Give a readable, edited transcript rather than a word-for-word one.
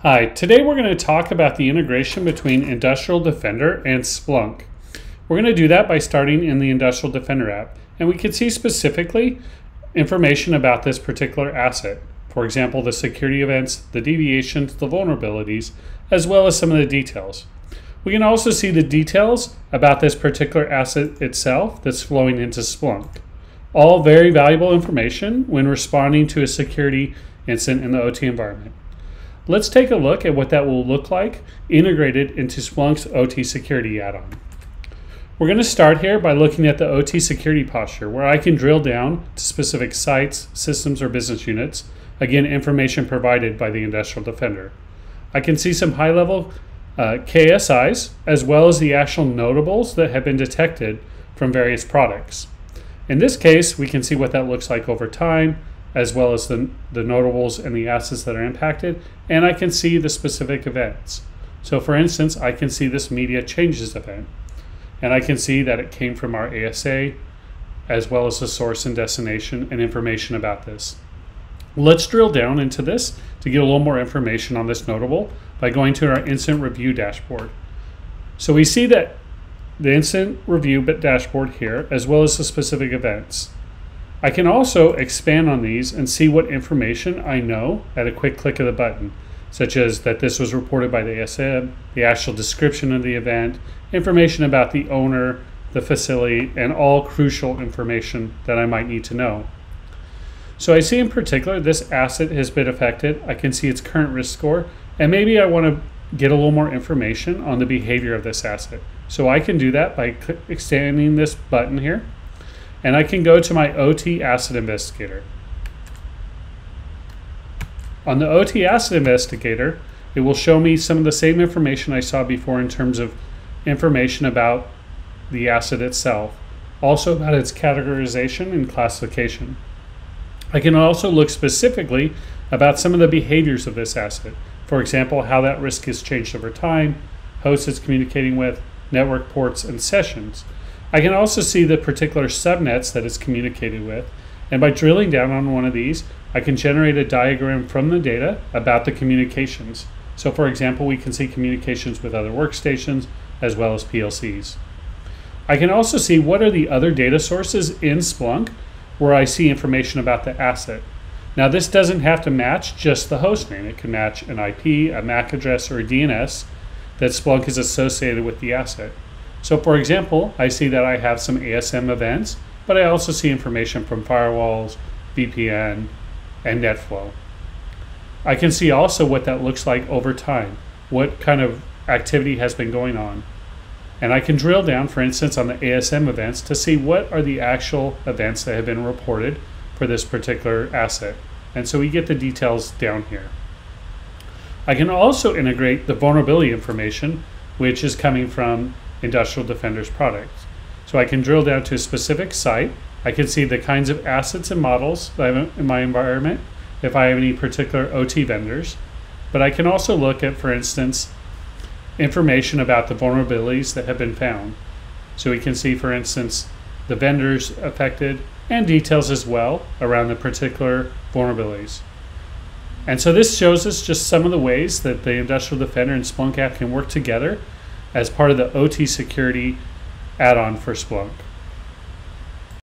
Hi, today we're going to talk about the integration between Industrial Defender and Splunk. We're going to do that by starting in the Industrial Defender app, and we can see specifically information about this particular asset. For example, the security events, the deviations, the vulnerabilities, as well as some of the details. We can also see the details about this particular asset itself that's flowing into Splunk. All very valuable information when responding to a security incident in the OT environment. Let's take a look at what that will look like integrated into Splunk's OT security add-on. We're going to start here by looking at the OT security posture, where I can drill down to specific sites, systems, or business units. Again, information provided by the Industrial Defender. I can see some high-level KSIs, as well as the actual notables that have been detected from various products. In this case, we can see what that looks like over time, as well as the notables and the assets that are impacted, and I can see the specific events. So for instance, I can see this media changes event, and I can see that it came from our ASA, as well as the source and destination and information about this. Let's drill down into this to get a little more information on this notable by going to our incident review dashboard. So we see that the incident review dashboard here, as well as the specific events. I can also expand on these and see what information I know at a quick click of the button, such as that this was reported by the ASM, the actual description of the event, information about the owner, the facility, and all crucial information that I might need to know. So I see in particular this asset has been affected. I can see its current risk score, and maybe I want to get a little more information on the behavior of this asset. So I can do that by extending this button here. And I can go to my OT Asset Investigator. On the OT Asset Investigator, it will show me some of the same information I saw before in terms of information about the asset itself, also about its categorization and classification. I can also look specifically about some of the behaviors of this asset. For example, how that risk has changed over time, hosts it's communicating with, network ports, and sessions. I can also see the particular subnets that it's communicated with, and by drilling down on one of these, I can generate a diagram from the data about the communications. So for example, we can see communications with other workstations as well as PLCs. I can also see what are the other data sources in Splunk where I see information about the asset. Now this doesn't have to match just the host name. It can match an IP, a MAC address, or a DNS that Splunk is associated with the asset. So for example, I see that I have some ASM events, but I also see information from firewalls, VPN, and NetFlow. I can see also what that looks like over time, what kind of activity has been going on. And I can drill down, for instance, on the ASM events to see what are the actual events that have been reported for this particular asset. And so we get the details down here. I can also integrate the vulnerability information, which is coming from Industrial Defender's products. So I can drill down to a specific site. I can see the kinds of assets and models that I have in my environment, if I have any particular OT vendors. But I can also look at, for instance, information about the vulnerabilities that have been found. So we can see, for instance, the vendors affected and details as well around the particular vulnerabilities. And so this shows us just some of the ways that the Industrial Defender and Splunk app can work together as part of the OT security add-on for Splunk.